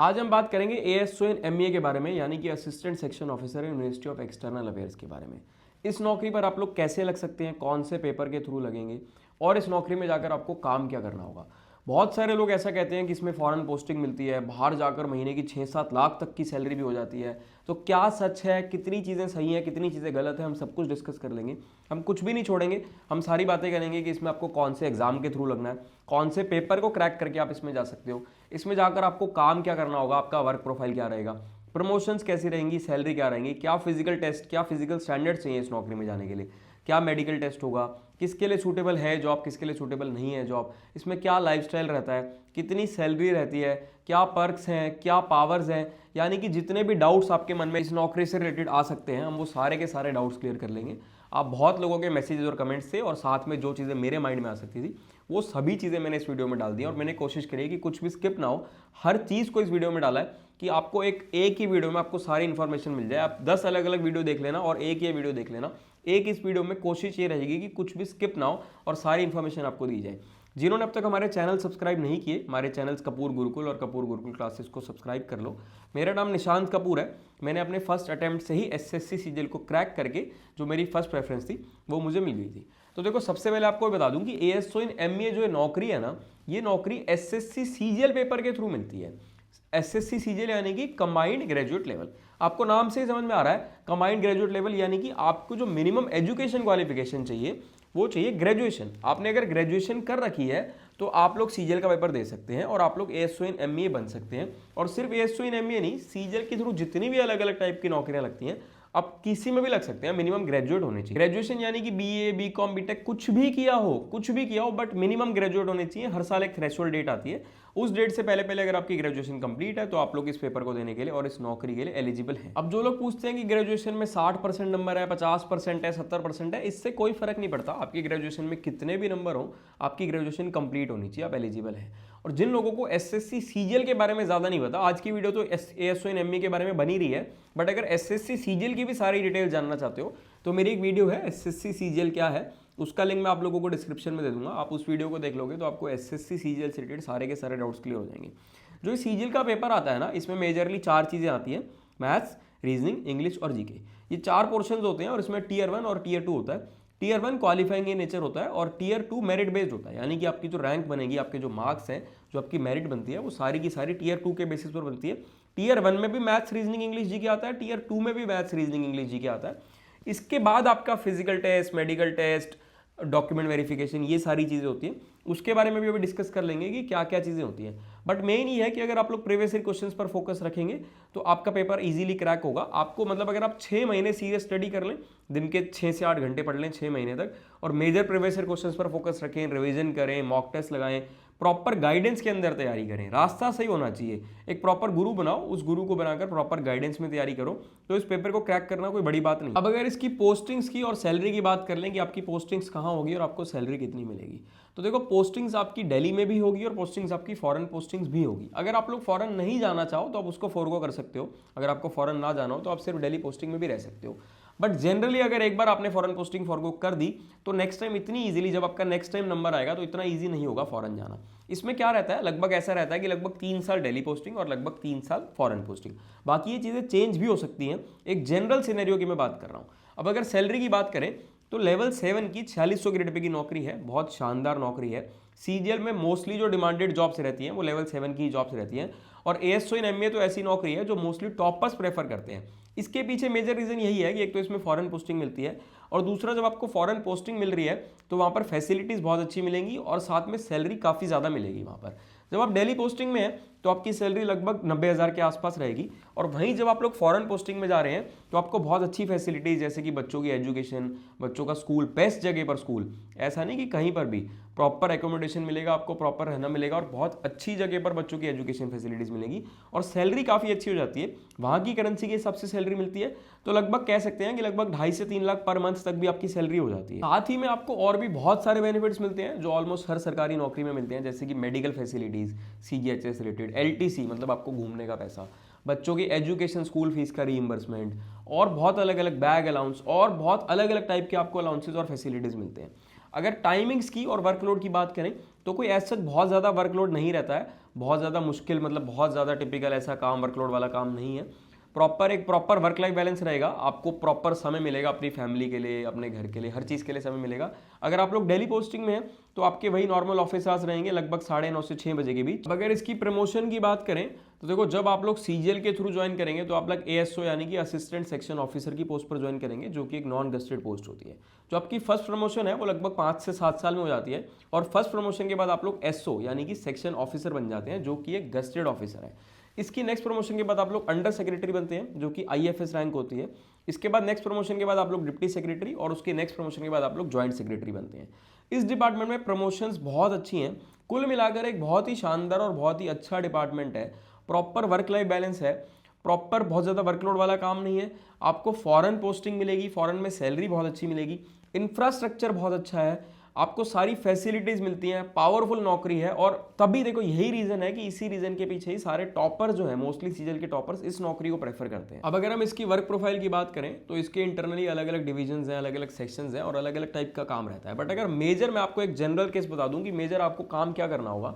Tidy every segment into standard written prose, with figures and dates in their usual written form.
आज हम बात करेंगे एएसओ इन एमईए के बारे में, यानी कि assistant section officer in ministry of external affairs के बारे में। इस नौकरी पर आप लोग कैसे लग सकते हैं, कौन से पेपर के थ्रू लगेंगे और इस नौकरी में जाकर आपको काम क्या करना होगा। बहुत सारे लोग ऐसा कहते हैं कि इसमें फॉरेन पोस्टिंग मिलती है, बाहर जाकर महीने की 6-7 लाख तक की सैलरी भी हो जाती है। तो क्या सच है, कितनी चीज़ें सही हैं, कितनी चीज़ें गलत है, हम सब कुछ डिस्कस कर लेंगे। हम कुछ भी नहीं छोड़ेंगे, हम सारी बातें करेंगे कि इसमें आपको कौन से एग्जाम के थ्रू लगना है, कौन से पेपर को क्रैक करके आप इसमें जा सकते हो, इसमें जाकर आपको काम क्या करना होगा, आपका वर्क प्रोफाइल क्या रहेगा, प्रमोशंस कैसी रहेंगी, सैलरी क्या रहेंगी, क्या फिजिकल टेस्ट, क्या फिजिकल स्टैंडर्ड चाहिए इस नौकरी में जाने के लिए, क्या मेडिकल टेस्ट होगा, किसके लिए सूटेबल है जॉब, किसके लिए सूटेबल नहीं है जॉब, इसमें क्या लाइफस्टाइल रहता है, कितनी सैलरी रहती है, क्या पर्क्स हैं, क्या पावर्स हैं। यानी कि जितने भी डाउट्स आपके मन में इस नौकरी से रिलेटेड आ सकते हैं, हम वो सारे के सारे डाउट्स क्लियर कर लेंगे। आप बहुत लोगों के मैसेजेस और कमेंट्स से और साथ में जो चीज़ें मेरे माइंड में आ सकती थी वो सभी चीज़ें मैंने इस वीडियो में डाल दी और मैंने कोशिश करी है कि कुछ भी स्किप ना हो। हर चीज़ को इस वीडियो में डाला है कि आपको एक ही वीडियो में आपको सारी इन्फॉर्मेशन मिल जाए। आप 10 अलग अलग वीडियो देख लेना और एक ये वीडियो देख लेना। एक इस वीडियो में कोशिश ये रहेगी कि कुछ भी स्किप ना हो और सारी इन्फॉर्मेशन आपको दी जाए। जिन्होंने अब तक हमारे चैनल सब्सक्राइब नहीं किए, हमारे चैनल्स कपूर गुरुकुल और कपूर गुरुकुल क्लासेस को सब्सक्राइब कर लो। मेरा नाम निशांत कपूर है। मैंने अपने फर्स्ट अटेम्प्ट से ही एसएससी सीजीएल को क्रैक करके जो मेरी फर्स्ट प्रेफरेंस थी वो मुझे मिल गई थी। तो देखो, सबसे पहले आपको बता दूं कि एएसओ इन एमईए जो नौकरी है ना, ये नौकरी एसएससी सीजीएल पेपर के थ्रू मिलती है। एसएससी सीजीएल यानी कि कंबाइंड ग्रेजुएट लेवल। आपको नाम से ही समझ में आ रहा है, कंबाइंड ग्रेजुएट लेवल यानी कि आपको जो मिनिमम एजुकेशन क्वालिफिकेशन चाहिए वो चाहिए ग्रेजुएशन। आपने अगर ग्रेजुएशन कर रखी है तो आप लोग सीजीएल का पेपर दे सकते हैं और आप लोग एएसओ इन एमईए बन सकते हैं। और सिर्फ एएसओ इन एमईए नहीं, सीजीएल के थ्रू जितनी भी अलग अलग टाइप की नौकरियां लगती हैं आप किसी में भी लग सकते हैं। मिनिमम ग्रेजुएट होने चाहिए। ग्रेजुएशन यानी कि बीए, बीकॉम, बीटेक कुछ भी किया हो, बट मिनिमम ग्रेजुएट होने चाहिए। हर साल एक थ्रेशोल्ड डेट आती है, उस डेट से पहले पहले अगर आपकी ग्रेजुएशन कंप्लीट है तो आप लोग इस पेपर को देने के लिए और इस नौकरी के लिए एलिजिबल हैं। अब जो लोग पूछते हैं कि ग्रेजुएशन में 60% नंबर है, 50% है, 70% है, इससे कोई फर्क नहीं पड़ता। आपकी ग्रेजुएशन में कितने भी नंबर हो, आपकी ग्रेजुएशन कंप्लीट होनी चाहिए, आप एलिजिबल है। और जिन लोगों को एसएससी सीजीएल के बारे में ज्यादा नहीं पता, आज की वीडियो तो एएसओ इन एमईए के बारे में बनी रही है, बट अगर एसएससी सीजीएल की भी सारी डिटेल जानना चाहते हो तो मेरी एक वीडियो है एसएससी सीजीएल क्या है, उसका लिंक मैं आप लोगों को डिस्क्रिप्शन में दे दूंगा। आप उस वीडियो को देख लोगे तो आपको एसएससी सीजीएल से रिलेटेड सारे के सारे डाउट्स क्लियर हो जाएंगे। जो सीजीएल का पेपर आता है ना, इसमें मेजरली 4 चीज़ें आती हैं, मैथ्स, रीजनिंग, इंग्लिश और जीके। ये 4 पोर्शंस होते हैं और इसमें टीयर 1 और टीयर 2 होता है। टीयर 1 क्वालिफाइंग इन नेचर होता है और टीयर 2 मेरिट बेस्ड होता है। यानी कि आपकी जो रैंक बनेगी, आपके जो मार्क्स हैं, जो आपकी मेरिट बनती है, वो सारी की सारी टीयर 2 के बेसिस पर बनती है। टीयर 1 में भी मैथ्स, रीजनिंग, इंग्लिश, जीके आता है, टीयर 2 में भी मैथ्स, रीजनिंग, इंग्लिश, जीके आता है। इसके बाद आपका physical test, medical test, document verification, ये सारी चीज़ें होती हैं। उसके बारे में भी अभी डिस्कस कर लेंगे कि क्या क्या चीज़ें होती हैं। बट मेन ये है कि अगर आप लोग प्रीवियस ईयर क्वेश्चंस पर फोकस रखेंगे तो आपका पेपर इजीली क्रैक होगा। आपको मतलब अगर आप 6 महीने सीरियस स्टडी कर लें, दिन के 6 से 8 घंटे पढ़ लें 6 महीने तक, और मेजर प्रीवियस ईयर क्वेश्चंस पर फोकस रखें, रिवीजन करें, मॉक टेस्ट लगाएं, प्रॉपर गाइडेंस के अंदर तैयारी करें, रास्ता सही होना चाहिए, एक प्रॉपर गुरु बनाओ, उस गुरु को बनाकर प्रॉपर गाइडेंस में तैयारी करो, तो इस पेपर को क्रैक करना कोई बड़ी बात नहीं। अब अगर इसकी पोस्टिंग्स की और सैलरी की बात कर लें कि आपकी पोस्टिंग्स कहाँ होगी और आपको सैलरी कितनी मिलेगी, तो देखो, पोस्टिंग्स आपकी दिल्ली में भी होगी और पोस्टिंग्स आपकी फॉरेन पोस्टिंग्स भी होगी। अगर आप लोग फॉरेन नहीं जाना चाहो तो आप उसको फोरगो कर सकते हो। अगर आपको फॉरेन ना जाना हो तो आप सिर्फ दिल्ली पोस्टिंग में भी रह सकते हो। बट जनरली अगर एक बार आपने फॉरेन पोस्टिंग फॉरगो कर दी तो नेक्स्ट टाइम इतनी इजीली, जब आपका नेक्स्ट टाइम नंबर आएगा तो इतना इजी नहीं होगा फॉरेन जाना। इसमें क्या रहता है, लगभग ऐसा रहता है कि लगभग 3 साल दिल्ली पोस्टिंग और लगभग 3 साल फॉरेन पोस्टिंग। बाकी ये चीज़ें चेंज भी हो सकती हैं, एक जनरल सिनेरियो की मैं बात कर रहा हूँ। अब अगर सैलरी की बात करें तो लेवल 7 की 4600 ग्रेड पे की नौकरी है, बहुत शानदार नौकरी है। सीजीएल में मोस्टली जो डिमांडेड जॉब्स रहती हैं वो लेवल 7 की जॉब्स रहती हैं, और एएसओ इन एमईए तो ऐसी नौकरी है जो मोस्टली टॉपर्स प्रेफर करते हैं। इसके पीछे मेजर रीजन यही है कि एक तो इसमें फॉरेन पोस्टिंग मिलती है, और दूसरा जब आपको फॉरेन पोस्टिंग मिल रही है तो वहाँ पर फैसिलिटीज़ बहुत अच्छी मिलेंगी और साथ में सैलरी काफ़ी ज़्यादा मिलेगी वहाँ पर। जब आप दिल्ली पोस्टिंग में हैं तो आपकी सैलरी लगभग 90,000 के आसपास रहेगी, और वहीं जब आप लोग फॉरेन पोस्टिंग में जा रहे हैं तो आपको बहुत अच्छी फैसिलिटीज़, जैसे कि बच्चों की एजुकेशन, बच्चों का स्कूल, बेस्ट जगह पर स्कूल, ऐसा नहीं कि कहीं पर भी, प्रॉपर एकोमोडेशन मिलेगा आपको, प्रॉपर रहना मिलेगा, और बहुत अच्छी जगह पर बच्चों की एजुकेशन फैसिलिटीज़ मिलेगी, और सैलरी काफ़ी अच्छी हो जाती है। वहाँ की करेंसी के हिसाब से सैलरी मिलती है, तो लगभग कह सकते हैं कि लगभग 2.5 से 3 लाख पर मंथ तक भी आपकी सैलरी हो जाती है। साथ ही में आपको और भी बहुत सारे बेनिफिट्स मिलते हैं जो ऑलमोस्ट हर सरकारी नौकरी में मिलते हैं, जैसे कि medical facilities, CGHS related, LTC मतलब आपको घूमने का पैसा, बच्चों की एजुकेशन, स्कूल फीस का रीइंबर्समेंट, और बहुत अलग अलग बैग अलाउंस, और बहुत अलग अलग टाइप के आपको अलाउंसेस और फैसिलिटीज़ मिलते हैं। अगर टाइमिंग्स की और वर्कलोड की बात करें तो कोई ऐसा बहुत ज़्यादा वर्कलोड नहीं रहता है, बहुत ज़्यादा मुश्किल मतलब बहुत ज़्यादा टिपिकल ऐसा काम वर्कलोड वाला काम नहीं है। एक प्रॉपर वर्क लाइफ बैलेंस रहेगा, आपको प्रॉपर समय मिलेगा अपनी फैमिली के लिए, अपने घर के लिए, हर चीज़ के लिए समय मिलेगा। अगर आप लोग डेली पोस्टिंग में हैं तो आपके वही नॉर्मल ऑफिस आवर्स रहेंगे लगभग 9:30 से 6 बजे के बीच। अब अगर इसकी प्रमोशन की बात करें तो देखो, जब आप लोग सीजीएल के थ्रू ज्वाइन करेंगे तो आप लोग एएसओ यानी कि असिस्टेंट सेक्शन ऑफिसर की पोस्ट पर ज्वाइन करेंगे, जो कि एक नॉन गस्टेड पोस्ट होती है। जो आपकी फर्स्ट प्रमोशन है वो लगभग 5 से 7 साल में हो जाती है, और फर्स्ट प्रमोशन के बाद आप लोग एसओ यानी कि सेक्शन ऑफिसर बन जाते हैं, जो कि एक गस्टेड ऑफिसर है। इसकी नेक्स्ट प्रमोशन के बाद आप लोग अंडर सेक्रेटरी बनते हैं, जो कि आईएफएस रैंक होती है। इसके बाद नेक्स्ट प्रमोशन के बाद आप लोग डिप्टी सेक्रेटरी, और उसके नेक्स्ट प्रमोशन के बाद आप लोग ज्वाइंट सेक्रेटरी बनते हैं। इस डिपार्टमेंट में प्रमोशंस बहुत अच्छी हैं। कुल मिलाकर एक बहुत ही शानदार और बहुत ही अच्छा डिपार्टमेंट है। प्रॉपर वर्क लाइफ बैलेंस है, प्रॉपर बहुत ज़्यादा वर्कलोड वाला काम नहीं है। आपको फॉरेन पोस्टिंग मिलेगी, फॉरेन में सैलरी बहुत अच्छी मिलेगी, इंफ्रास्ट्रक्चर बहुत अच्छा है, आपको सारी फैसिलिटीज मिलती हैं, पावरफुल नौकरी है। और तभी देखो, यही रीजन है कि इसी रीजन के पीछे ही सारे टॉपर जो है, मोस्टली सीजीएल के टॉपर्स इस नौकरी को प्रेफर करते हैं। अब अगर हम इसकी वर्क प्रोफाइल की बात करें तो इसके इंटरनली अलग अलग डिविजन्स हैं, अलग अलग सेक्शंस हैं और अलग अलग टाइप का काम रहता है। बट अगर मेजर मैं आपको एक जनरल केस बता दूं कि मेजर आपको काम क्या करना होगा,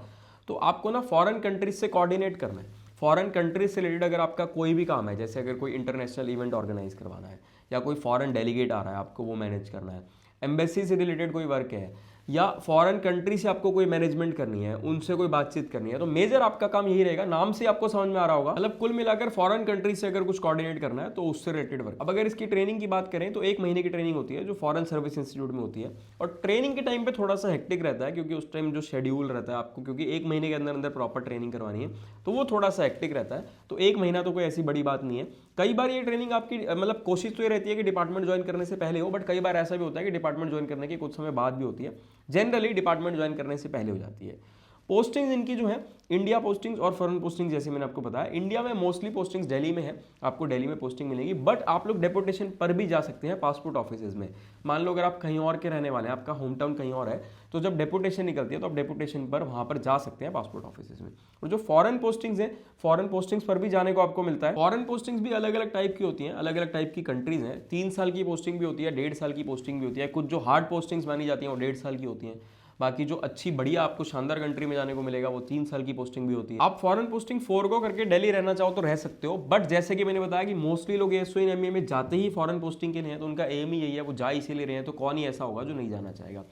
तो आपको ना फॉरेन कंट्रीज से कोऑर्डिनेट करना है। फॉरेन कंट्रीज से रिलेटेड अगर आपका कोई भी काम है, जैसे अगर कोई इंटरनेशनल इवेंट ऑर्गेनाइज करवाना है, या कोई फॉरेन डेलीगेट आ रहा है, आपको वो मैनेज करना है, एम्बेसी से रिलेटेड कोई वर्क है, या फॉरेन कंट्री से आपको कोई मैनेजमेंट करनी है, उनसे कोई बातचीत करनी है, तो मेजर आपका काम यही रहेगा। नाम से आपको समझ में आ रहा होगा, मतलब कुल मिलाकर फॉरेन कंट्री से अगर कुछ कोऑर्डिनेट करना है तो उससे रिलेटेड वर्क। अब अगर इसकी ट्रेनिंग की बात करें तो 1 महीने की ट्रेनिंग होती है, जो फॉरेन सर्विस इंस्टीट्यूट में होती है। और ट्रेनिंग के टाइम पे थोड़ा सा हेक्टिक रहता है, क्योंकि उस टाइम जो शेड्यूल रहता है आपको, क्योंकि 1 महीने के अंदर अंदर प्रॉपर ट्रेनिंग करवानी है, तो वो थोड़ा सा हेक्टिक रहता है। तो 1 महीना तो कोई ऐसी बड़ी बात नहीं है। कई बार ये ट्रेनिंग आपकी मतलब कोशिश तो ये रहती है कि डिपार्टमेंट ज्वाइन करने से पहले हो, बट कई बार ऐसा भी होता है कि डिपार्टमेंट ज्वाइन करने के कुछ समय बाद भी होती है। जनरली डिपार्टमेंट ज्वाइन करने से पहले हो जाती है। पोस्टिंग्स इनकी जो है, इंडिया पोस्टिंग्स और फॉरेन पोस्टिंग्स, जैसे मैंने आपको बताया, इंडिया में मोस्टली पोस्टिंग्स दिल्ली में है, आपको दिल्ली में पोस्टिंग मिलेगी। बट आप लोग डेपुटेशन पर भी जा सकते हैं पासपोर्ट ऑफिसेज में। मान लो अगर आप कहीं और के रहने वाले हैं, आपका होम टाउन कहीं और है, तो जब डेपुटेशन निकलती है तो आप डेपुटेशन पर वहां पर जा सकते हैं पासपोर्ट ऑफिसेज में। और जो फॉरेन पोस्टिंग्स हैं, फॉरेन पोस्टिंग्स पर भी जाने को आपको मिलता है। फॉरेन पोस्टिंग्स भी अलग अलग टाइप की होती हैं, अलग अलग टाइप की कंट्रीज हैं। 3 साल की पोस्टिंग भी होती है, 1.5 साल की पोस्टिंग भी होती है। कुछ जो हार्ड पोस्टिंग्स मानी जाती हैं वो 1.5 साल की होती हैं। बाकी जो अच्छी बढ़िया आपको शानदार कंट्री में जाने को मिलेगा वो 3 साल की पोस्टिंग भी होती है। आप फॉरेन पोस्टिंग फोरगो करके दिल्ली रहना चाहो तो रह सकते हो, बट जैसे कि मैंने बताया कि मोस्टली लोग एएसओ इन एमईए में जाते ही फॉरेन पोस्टिंग के लिए हैं, तो उनका एम ही यही है, वो जा इसीलिए रहे हैं। तो कौन ही ऐसा होगा जो नहीं जाना चाहेगा।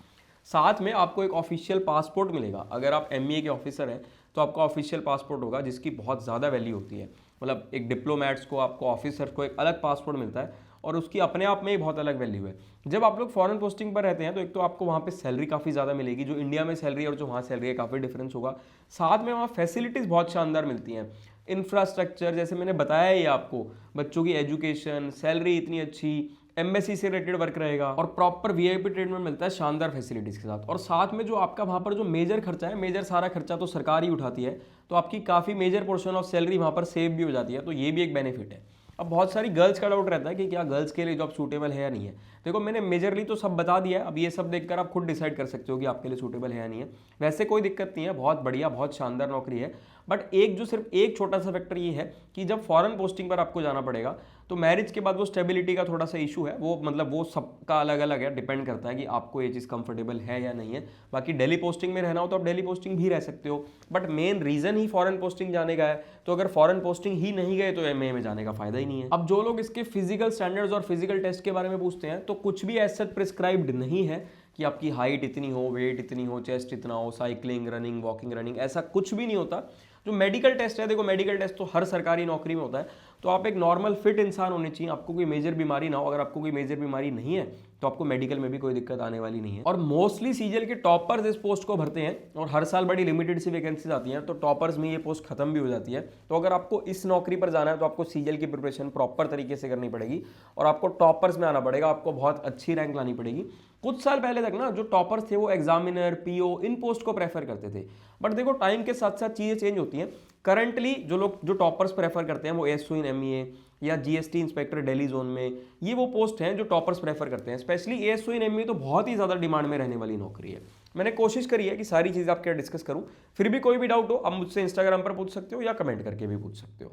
साथ में आपको एक ऑफिशियल पासपोर्ट मिलेगा। अगर आप एमईए के ऑफिसर हैं तो आपका ऑफिशियल पासपोर्ट होगा, जिसकी बहुत ज़्यादा वैल्यू होती है। मतलब एक डिप्लोमैट्स को, आपको ऑफिसर को एक अलग पासपोर्ट मिलता है, और उसकी अपने आप में ही बहुत अलग वैल्यू है। जब आप लोग फॉरेन पोस्टिंग पर रहते हैं तो एक तो आपको वहाँ पे सैलरी काफ़ी ज़्यादा मिलेगी, जो इंडिया में सैलरी और जो वहाँ सैलरी है काफ़ी डिफरेंस होगा। साथ में वहाँ फैसिलिटीज़ बहुत शानदार मिलती हैं। इंफ्रास्ट्रक्चर जैसे मैंने बताया ही आपको, बच्चों की एजुकेशन, सैलरी इतनी अच्छी, एम्बेसी से रिलेटेड वर्क रहेगा, और प्रॉपर वीआईपी ट्रीटमेंट मिलता है शानदार फैसिलिटीज़ के साथ। और साथ में जो आपका वहाँ पर जो मेजर खर्चा है, मेजर सारा खर्चा तो सरकार ही उठाती है, तो आपकी काफ़ी मेजर पोर्शन ऑफ सैलरी वहाँ पर सेव भी हो जाती है। तो ये भी एक बेनिफिट है। अब बहुत सारी गर्ल्स का डाउट रहता है कि क्या गर्ल्स के लिए जॉब सूटेबल है या नहीं है। देखो, मैंने मेजरली तो सब बता दिया है। अब ये सब देखकर आप खुद डिसाइड कर सकते हो कि आपके लिए सूटेबल है या नहीं है। वैसे कोई दिक्कत नहीं है, बहुत बढ़िया, बहुत शानदार नौकरी है। बट सिर्फ एक छोटा सा फैक्टर ये है कि जब फॉरेन पोस्टिंग पर आपको जाना पड़ेगा तो मैरिज के बाद वो स्टेबिलिटी का थोड़ा सा इशू है। वो मतलब वो सबका अलग अलग है, डिपेंड करता है कि आपको ये चीज़ कंफर्टेबल है या नहीं है। बाकी डेली पोस्टिंग में रहना हो तो आप डेली पोस्टिंग भी रह सकते हो, बट मेन रीजन ही फॉरेन पोस्टिंग जाने का है। तो अगर फॉरेन पोस्टिंग ही नहीं गए तो एमए में जाने का फायदा ही नहीं है। अब जो लोग इसके फिजिकल स्टैंडर्ड्स और फिजिकल टेस्ट के बारे में पूछते हैं, तो कुछ भी ऐसा प्रिस्क्राइब्ड नहीं है कि आपकी हाइट इतनी हो, वेट इतनी हो, चेस्ट इतना हो, साइकिलिंग, रनिंग, वॉकिंग, रनिंग, ऐसा कुछ भी नहीं होता। जो मेडिकल टेस्ट है, देखो मेडिकल टेस्ट तो हर सरकारी नौकरी में होता है। तो आप एक नॉर्मल फिट इंसान होने चाहिए, आपको कोई मेजर बीमारी ना हो। अगर आपको कोई मेजर बीमारी नहीं है तो आपको मेडिकल में भी कोई दिक्कत आने वाली नहीं है। और मोस्टली सीजीएल के टॉपर्स इस पोस्ट को भरते हैं, और हर साल बड़ी लिमिटेड सी वैकेंसीज आती हैं, तो टॉपर्स में ये पोस्ट खत्म भी हो जाती है। तो अगर आपको इस नौकरी पर जाना है तो आपको सीजीएल की प्रिपरेशन प्रॉपर तरीके से करनी पड़ेगी, और आपको टॉपर्स में आना पड़ेगा, आपको बहुत अच्छी रैंक लानी पड़ेगी। कुछ साल पहले तक ना जो टॉपर्स थे वो एग्जामिनर, पीओ, इन पोस्ट को प्रेफर करते थे। बट देखो, टाइम के साथ साथ चीजें चेंज होती हैं। करंटली जो टॉपर्स प्रेफर करते हैं वो एएसओ इन एमईए या जीएसटी इंस्पेक्टर दिल्ली जोन में, ये वो पोस्ट हैं जो टॉपर्स प्रेफर करते हैं। स्पेशली एएसओ इन एमईए तो बहुत ही ज़्यादा डिमांड में रहने वाली नौकरी है। मैंने कोशिश करी है कि सारी चीज़ आपके डिस्कस करूं। फिर भी कोई भी डाउट हो आप मुझसे इंस्टाग्राम पर पूछ सकते हो या कमेंट करके भी पूछ सकते हो।